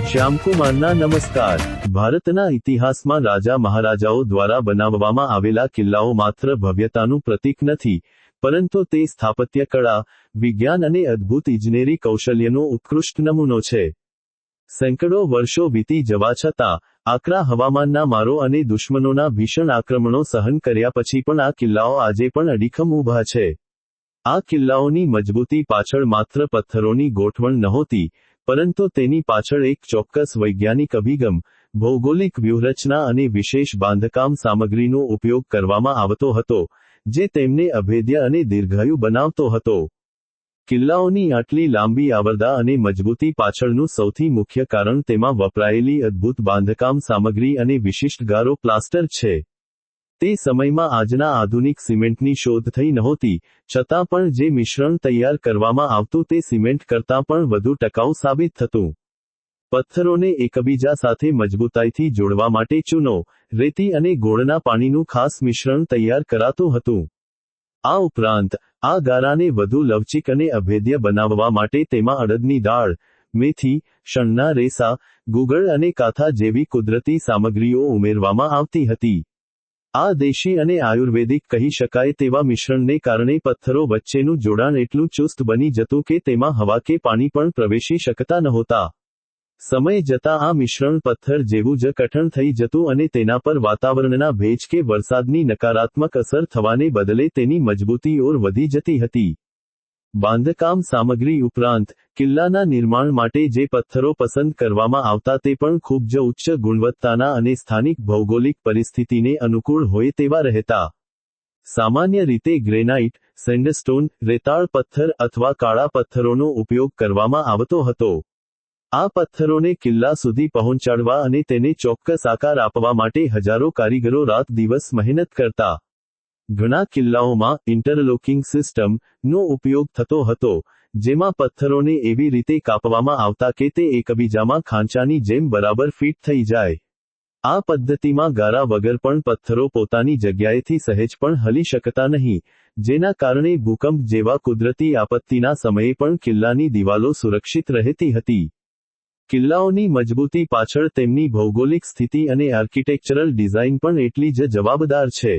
શ્યામકુમારના નમસ્કાર। ભારતના ઇતિહાસમાં રાજા મહારાજાઓ દ્વારા બનાવવામાં આવેલા કિલ્લાઓ માત્ર ભવ્યતાનું પ્રતીક નથી, પરંતુ તે સ્થાપત્ય કળા, વિજ્ઞાન અને અદ્ભુત ઇજનેરી કૌશલ્યનો ઉત્કૃષ્ટ નમૂનો છે। સેંકડો વર્ષો વીતી જવા છતાં, આકરા હવામાનના મારો અને દુશ્મનોના ભીષણ આક્રમણો સહન કર્યા પછી પણ આ કિલ્લાઓ આજે પણ અડીખમ ઊભા છે। આ કિલ્લાઓની મજબૂતી પાછળ માત્ર પથ્થરોની ગોઠવણ નહોતી, પરંતુ તેની પાછળ એક ચોક્કસ વૈજ્ઞાનિક અભિગમ, ભૌગોલિક વ્યૂહરચના અને વિશેષ બાંધકામ સામગ્રીનો ઉપયોગ કરવામાં આવતો હતો, જે તેમને અભેદ્ય અને દીર્ઘાયુ બનાવતો હતો। કિલ્લાઓની આટલી લાંબી આવરદા અને મજબૂતી પાછળનું સૌથી મુખ્ય કારણ તેમાં વપરાયેલી અદ્ભુત બાંધકામ સામગ્રી અને વિશિષ્ટ ગારો પ્લાસ્ટર છે। તે સમયમાં આજના આધુનિક સિમેન્ટની શોધ થઈ નહોતી, છતાં પણ જે મિશ્રણ તૈયાર કરવામાં આવતું તે સિમેન્ટ કરતાં પણ વધુ ટકાઉ સાબિત થતું। પથ્થરોને એકબીજા સાથે મજબૂતાઈથી જોડવા માટે ચૂનો, રેતી અને ગોળના પાણીનું ખાસ મિશ્રણ તૈયાર કરાતું હતું। આ ઉપરાંત, આ ગારાને વધુ લવચીક અને અભેદ્ય બનાવવા માટે તેમાં અડદની દાળ, મેથી, શણના રેસા, ગુગળ અને કાથા જેવી કુદરતી સામગ્રીઓ ઉમેરવામાં આવતી હતી। આ દેશી અને આયુર્વેદિક કહી શકાય તેવા મિશ્રણને કારણે પથ્થરો વચ્ચેનું જોડાણ એટલું ચુસ્ત બની જતું કે તેમાં હવા કે પાણી પણ પ્રવેશી શકતા નહોતા। સમય જતાં આ મિશ્રણ પથ્થર જેવું જ કઠણ થઈ જતું અને તેના પર વાતાવરણના ભેજ કે વરસાદની નકારાત્મક અસર થવાને બદલે તેની મજબૂતી ઓર વધી જતી હતી। બાંધકામ સામગ્રી ઉપરાંત, કિલ્લાના નિર્માણ માટે જે પથ્થરો પસંદ કરવામાં આવતા તે પણ ખૂબ જ ઉચ્ચ ગુણવત્તાના અને સ્થાનિક ભૌગોલિક પરિસ્થિતિને અનુકૂળ હોય તેવા રહેતા। સામાન્ય રીતે ગ્રેનાઇટ, સેન્ડસ્ટોન, રેતાળ પથ્થર અથવા કાળા પથ્થરોનો ઉપયોગ કરવામાં આવતો હતો। આ પથ્થરોને કિલ્લા સુધી પહોંચાડવા અને તેને ચોક્કસ આકાર આપવા માટે હજારો કારીગરો રાત દિવસ મહેનત કરતા। ઘણા કિલ્લાઓમાં ઇન્ટરલોકિંગ સિસ્ટમ નો ઉપયોગ થતો હતો, જેમાં પથ્થરોને એવી રીતે કાપવામાં આવતા કે તે એકબીજામાં ખાંચાની જેમ બરાબર ફિટ થઈ જાય। આ પદ્ધતિમાં ગારા વગર પણ પથ્થરો પોતાની જગ્યાએથી સહેજ પણ હલી શકતા નહીં, જેના કારણે ભૂકંપ જેવા કુદરતી આપત્તિના સમયે પણ કિલ્લાની દિવાલો સુરક્ષિત રહેતી હતી। કિલ્લાઓની મજબૂતી પાછળ તેમની ભૌગોલિક સ્થિતિ અને આર્કિટેક્ચરલ ડિઝાઇન પણ એટલી જ જવાબદાર છે।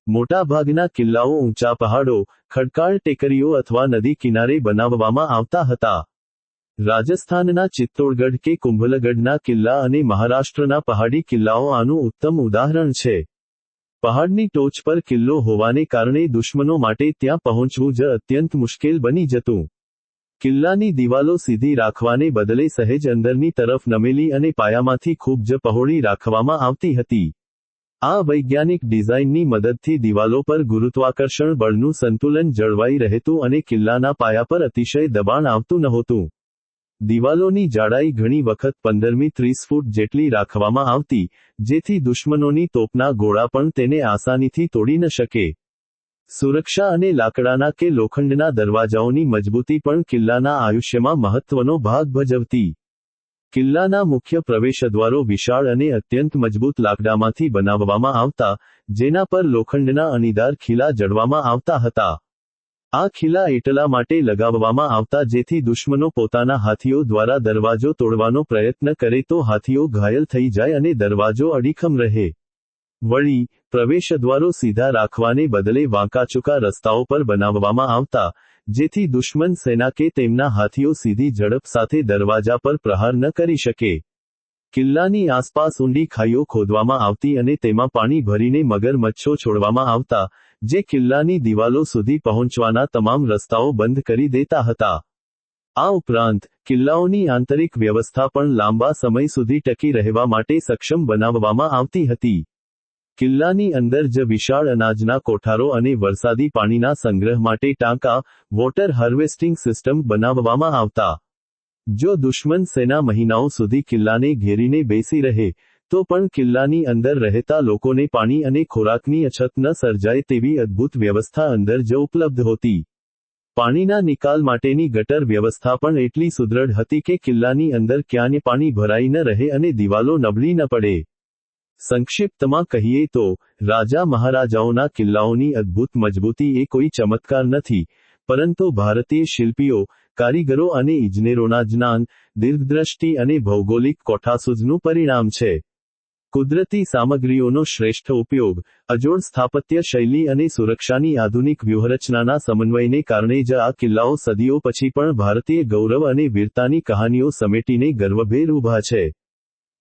મોટાભાગના કિલ્લાઓ ઊંચા પહાડો, ખડકાળ ટેકરીઓ અથવા નદી કિનારે બનાવવામાં આવતા હતા। રાજસ્થાનના ચિત્તોડગઢ કે કુંભલગઢના કિલ્લા અને મહારાષ્ટ્રના પહાડી કિલ્લાઓ આનું ઉત્તમ ઉદાહરણ છે। પહાડની ટોચ પર કિલ્લો હોવાને કારણે દુશ્મનો માટે ત્યાં પહોંચવું જ અત્યંત મુશ્કેલ બની જતું। કિલ્લાની દિવાલો સીધી રાખવાને બદલે સહેજ અંદરની તરફ નમેલી અને પાયામાંથી ખૂબ જ પહોળી રાખવામાં આવતી હતી। આ વૈજ્ઞાનિક ડિઝાઇનની મદદથી દિવાલો પર ગુરુત્વાકર્ષણ બળનું સંતુલન જળવાઈ રહેતું અને કિલ્લાના પાયા પર અતિશય દબાણ આવતું નહોતું। દિવાલોની જાડાઈ ઘણી વખત 15મી 30 ફૂટ જેટલી રાખવામાં આવતી, જેથી દુશ્મનોની તોપના ગોળા પણ તેને આસાનીથી તોડી ન શકે। સુરક્ષા અને લાકડાના કે લોખંડના દરવાજાઓની મજબૂતી પણ કિલ્લાના આયુષ્યમાં મહત્વનો ભાગ ભજવતી। કિલ્લાના મુખ્ય પ્રવેશદ્વારો વિશાળ અને અત્યંત મજબૂત લાકડામાંથી બનાવવામાં આવતા, જેના પર લોખંડના અણીદાર ખીલા જડવામાં આવતા હતા। આ ખીલા એટલા માટે લગાવવામાં આવતા જેથી દુશ્મનો પોતાના હાથીઓ દ્વારા દરવાજો તોડવાનો પ્રયત્ન કરે તો હાથીઓ ઘાયલ થઈ જાય અને દરવાજો અડીખમ રહે। વળી, પ્રવેશદ્વારો સીધા રાખવાને બદલે વાંકાચૂકા રસ્તાઓ પર બનાવવામાં આવતા, જેથી દુશ્મન સેના કે તેમના હાથીઓ સીધી ઝડપ સાથે દરવાજા પર પ્રહાર ન કરી શકે। કિલ્લાની આસપાસ ઊંડી ખાઈઓ ખોદવામાં આવતી અને તેમાં પાણી ભરીને મગરમચ્છો છોડવામાં આવતા, જે કિલ્લાની દિવાલો સુધી પહોંચવાના તમામ રસ્તાઓ બંધ કરી દેતા હતા। આ ઉપરાંત, કિલ્લાઓની આંતરિક વ્યવસ્થા પણ લાંબા સમય સુધી ટકી રહેવા માટે સક્ષમ બનાવવામાં આવતી હતી। કિલ્લાની અંદર જ વિશાળ અનાજના કોઠારો અને વરસાદી પાણીના સંગ્રહ માટે ટાંકા, વોટર હાર્વેસ્ટિંગ સિસ્ટમ બનાવવામાં આવતા। જો દુશ્મન સેના મહિનાઓ સુધી કિલ્લાને ઘેરીને બેસી રહે, તો પણ કિલ્લાની અંદર રહેતા લોકોને પાણી અને ખોરાકની અછત ન સર્જાય તેવી અદ્ભુત વ્યવસ્થા અંદર જ ઉપલબ્ધ હોતી। પાણીના નિકાલ માટેની ગટર વ્યવસ્થા પણ એટલી સુદૃઢ હતી કે કિલ્લાની અંદર ક્યાંય પાણી ભરાઈ ન રહે અને દિવાલો નબળી ન પડે। સંક્ષિપ્તમાં કહીએ તો, રાજા મહારાજાઓના કિલ્લાઓની અદ્ભુત મજબૂતી એ કોઈ ચમત્કાર નથી, પરંતુ ભારતીય શિલ્પીઓ, કારીગરો અને ઇજનેરોના જ્ઞાન, દીર્ઘદ્રષ્ટિ અને ભૌગોલિક કોઠાસૂઝનું પરિણામ છે. કુદરતી સામગ્રીઓનો શ્રેષ્ઠ ઉપયોગ, અજોડ સ્થાપત્ય શૈલી અને સુરક્ષાની આધુનિક વ્યૂહરચનાના સમન્વયને કારણે જ આ કિલ્લાઓ સદીઓ પછી પણ ભારતીય ગૌરવ અને વીરતાની કહાનીઓ સમેટીને ગર્વભેર ઊભા છે.